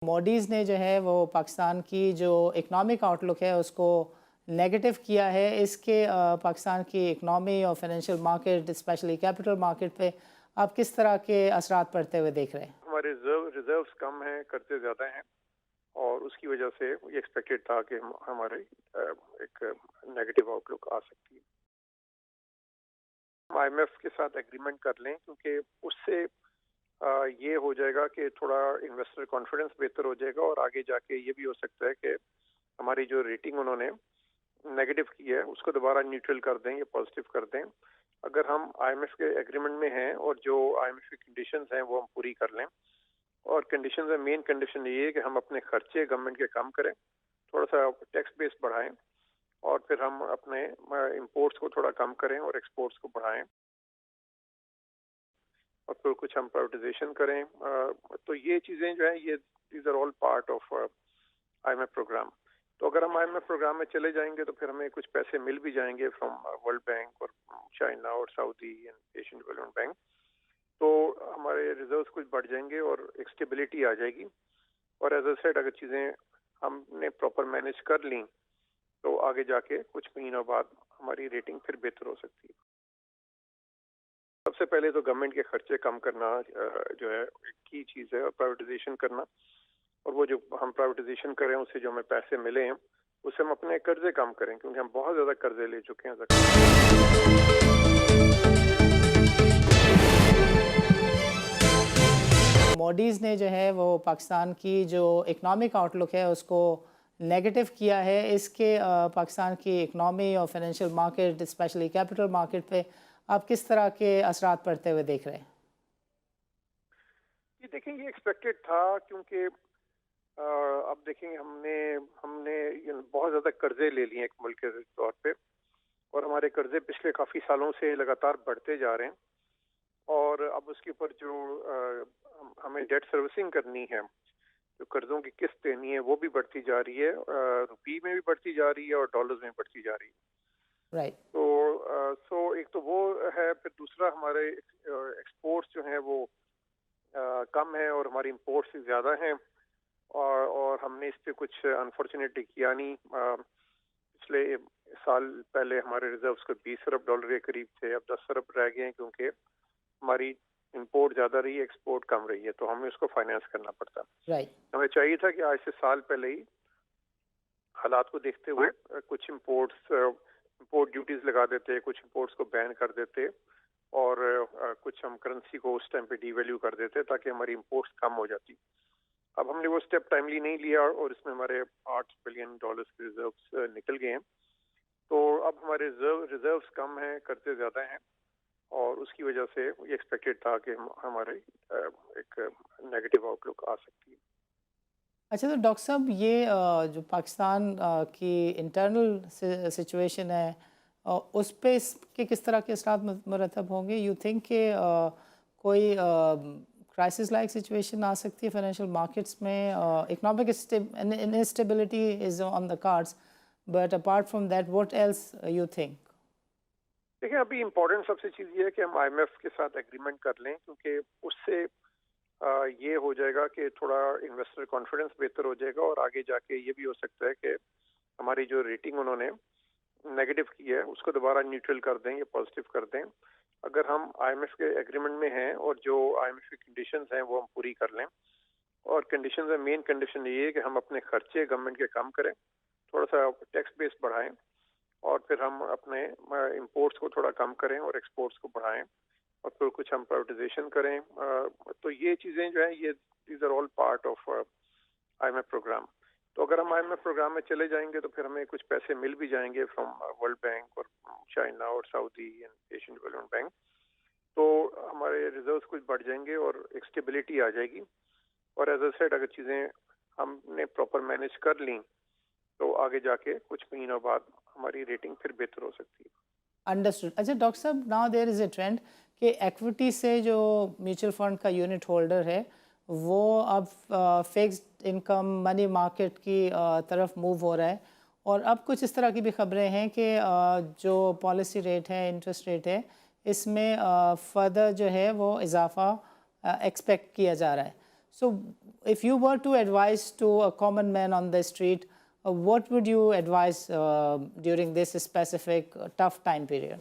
Moody's نے جو ہے وہ پاکستان کی جو اکنامک آؤٹ لک ہے اس کو نیگیٹو کیا ہے۔ اس کے پاکستان کی اکنامی اور financial market specially capital market پہ آپ کس طرح کے اثرات پڑتے ہوئے دیکھ رہے ہیں؟ ہمارے ریزروز کم ہیں، قرضے زیادہ ہیں، اور اس کی وجہ سے یہ ایکسپیکٹڈ تھا کہ ہمارے ایک نیگیٹو آؤٹ لک آ سکتی ہے۔ آئی ایم ایف کے ساتھ ایگریمنٹ کر لیں، کیونکہ اس سے یہ ہو جائے گا کہ تھوڑا انویسٹر کانفیڈنس بہتر ہو جائے گا، اور آگے جا کے یہ بھی ہو سکتا ہے کہ ہماری جو ریٹنگ انہوں نے نیگیٹو کی ہے اس کو دوبارہ نیوٹرل کر دیں یا پازیٹیو کر دیں۔ اگر ہم آئی ایم ایف کے ایگریمنٹ میں ہیں اور جو آئی ایم ایف کی کنڈیشنز ہیں وہ ہم پوری کر لیں، اور کنڈیشنز میں مین کنڈیشن یہ ہے کہ ہم اپنے خرچے گورنمنٹ کے کم کریں، تھوڑا سا ٹیکس بیس بڑھائیں، اور پھر ہم اپنے امپورٹس کو تھوڑا کم کریں اور ایکسپورٹس کو بڑھائیں، اور پھر کچھ ہم پرائیویٹائزیشن کریں۔ تو یہ چیزیں جو ہیں یہ these are all part of I M F programme. تو اگر ہم آئی ایم ایف پروگرام میں چلے جائیں گے تو پھر ہمیں کچھ پیسے مل بھی جائیں گے فرام ورلڈ بینک اور چائنا اور سعودی اینڈ ایشین ڈیولپمنٹ بینک، تو ہمارے ریزروز کچھ بڑھ جائیں گے اور ایک اسٹیبلٹی آ جائے گی۔ اور ایز اے سیڈ اگر چیزیں ہم نے پراپر مینیج کر لیں تو آگے جا کے کچھ مہینوں بعد ہماری ریٹنگ پھر بہتر ہو سکتی ہے۔ سب سے پہلے تو گورنمنٹ کے خرچے کم کرنا جو ہے ایک کی چیز ہے، اور پرائیویٹائزیشن کرنا، اور وہ جو ہم پرائیویٹائزیشن کریں اس سے جو ہمیں پیسے ملے ہیں اس سے ہم اپنے قرضے کم کریں، کیونکہ ہم بہت زیادہ قرضے لے چکے ہیں۔ موڈیز نے جو ہے وہ پاکستان کی جو اکنامک آؤٹ لک ہے اس کو نیگیٹو کیا ہے۔ اس کے پاکستان کی اکنامی اور financial market specially capital market پہ آپ کس طرح کے اثرات پڑتے ہوئے دیکھ رہے ہیں؟ یہ دیکھیں یہ ایکسپیکٹڈ تھا، کیونکہ اب دیکھیں ہم نے بہت زیادہ قرضے لے لیے ایک ملک کے طور پہ، اور ہمارے قرضے پچھلے کافی سالوں سے لگاتار بڑھتے جا رہے ہیں، اور اب اس کے اوپر جو ہمیں ڈیٹ سروسنگ کرنی ہے، جو قرضوں کی قسط دینی ہے وہ بھی بڑھتی جا رہی ہے، روپی میں بھی بڑھتی جا رہی ہے اور ڈالرز میں بڑھتی جا رہی ہے۔ رائٹ۔ تو ایک تو وہ ہے، پھر دوسرا ہمارے ایکسپورٹس جو ہیں وہ کم ہیں اور ہماری امپورٹس زیادہ ہیں، اور ہم نے اس پہ کچھ انفارچونیٹلی کیا نہیں۔ پچھلے سال پہلے ہمارے ریزروز کو 20 ارب ڈالر کے قریب تھے، اب 10 ارب رہ گئے ہیں، کیونکہ ہماری امپورٹ زیادہ رہی ہے، ایکسپورٹ کم رہی ہے، تو ہمیں اس کو فائنانس کرنا پڑتا۔ ہمیں چاہیے تھا کہ آج سے سال پہلے ہی حالات کو دیکھتے ہوئے کچھ امپورٹ ڈیوٹیز لگا دیتے، کچھ امپورٹس کو بین کر دیتے، اور کچھ ہم کرنسی کو اس ٹائم پہ ڈی ویلیو کر دیتے تاکہ ہماری امپورٹس کم ہو جاتی۔ اب ہم نے وہ اسٹیپ ٹائملی نہیں لیا، اور اس میں ہمارے 8 بلین ڈالرز کے ریزروز نکل گئے ہیں۔ تو اب ہمارے ریزروز کم ہیں، قرضے زیادہ ہیں، اور اس کی وجہ سے یہ ایکسپیکٹڈ تھا کہ ہمارے ایک نیگیٹو آؤٹ لک آ سکتی ہے۔ اچھا، تو ڈاکٹر صاحب یہ جو پاکستان کی انٹرنل سچویشن ہے اس پہ اس کے کس طرح کے اثرات مرتب ہوں گے؟ یو تھنک کہ کوئی کرائسس لائک سچویشن آ سکتی ہے فائنینشیل مارکیٹس میں؟ Economic instability is on the cards, but apart from that what else you think? دیکھیں ابھی امپورٹنٹ سب سے چیز یہ ہے کہ ہم آئی ایم ایف کے ساتھ ایگریمنٹ کر لیں، کیونکہ اس سے یہ ہو جائے گا کہ تھوڑا انویسٹر کانفیڈنس بہتر ہو جائے گا، اور آگے جا کے یہ بھی ہو سکتا ہے کہ ہماری جو ریٹنگ انہوں نے نیگیٹو کی ہے اس کو دوبارہ نیوٹرل کر دیں یا پازیٹیو کر دیں۔ اگر ہم آئی ایم ایف کے ایگریمنٹ میں ہیں اور جو آئی ایم ایف کی کنڈیشنز ہیں وہ ہم پوری کر لیں، اور کنڈیشنز میں مین کنڈیشن یہ ہے کہ ہم اپنے خرچے گورنمنٹ کے کم کریں، تھوڑا سا ٹیکس بیس بڑھائیں، اور پھر ہم اپنے امپورٹس کو تھوڑا کم کریں اور ایکسپورٹس کو بڑھائیں، اور پھر کچھ ہم پرائیویٹائزیشن کریں۔ تو یہ چیزیں جو ہیں یہ these are all part of I M F programme. تو اگر ہم آئی ایم ایف پروگرام میں چلے جائیں گے تو پھر ہمیں کچھ پیسے مل بھی جائیں گے فرام ورلڈ بینک اور چائنا اور سعودی اینڈ ایشین ڈیولپمنٹ بینک، تو ہمارے ریزروز کچھ بڑھ جائیں گے اور ایک اسٹیبلٹی آ جائے گی۔ اور ایز اے سیڈ اگر چیزیں ہم نے پراپر مینیج کر لیں تو آگے جا کے کچھ مہینوں بعد ہماری ریٹنگ پھر بہتر ہو سکتی ہے۔ انڈرسٹوڈ۔ اچھا ڈاکٹر صاحب، now there is a trend کہ ایکویٹی سے جو میوچل فنڈ کا یونٹ ہولڈر ہے وہ اب فکسڈ انکم منی مارکیٹ کی طرف موو ہو رہا ہے، اور اب کچھ اس طرح کی بھی خبریں ہیں کہ جو پالیسی ریٹ ہے، انٹرسٹ ریٹ ہے، اس میں فردر جو ہے وہ اضافہ ایکسپیکٹ کیا جا رہا ہے۔ So if you were to advise to a common man on the street, what would you advise during this specific tough time period?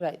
Right.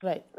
Right.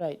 Right.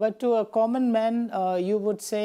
But to a common man, you would say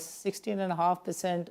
16.5%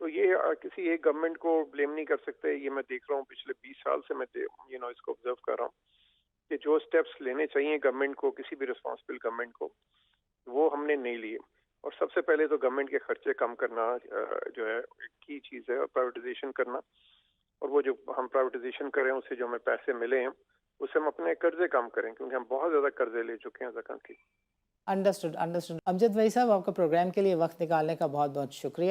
تو یہ کسی ایک government کو blame نہیں کر سکتے. یہ میں دیکھ رہا ہوں پچھلے 20 سال سے میں اس کو آبزرو کر رہا ہوں کہ جو سٹیپس لینے چاہیے گورنمنٹ کو, کسی بھی رسپانسبل گورنمنٹ کو, وہ ہم نے نہیں لیے. اور سب سے پہلے تو گورنمنٹ کے خرچے کم کرنا جو ہے کی چیز ہے, اور پرائیویٹائزیشن کرنا. اور وہ جو ہم پرائیویٹائزیشن کریں اس سے جو ہمیں پیسے ملے ہیں اس سے ہم اپنے قرضے کم کریں, کیونکہ ہم بہت زیادہ قرضے لے چکے ہیں ایز اے کنٹری. انڈرسٹوڈ. امجد وحی صاحب, آپ کا پروگرام کے لیے وقت نکالنے کا بہت بہت شکریہ.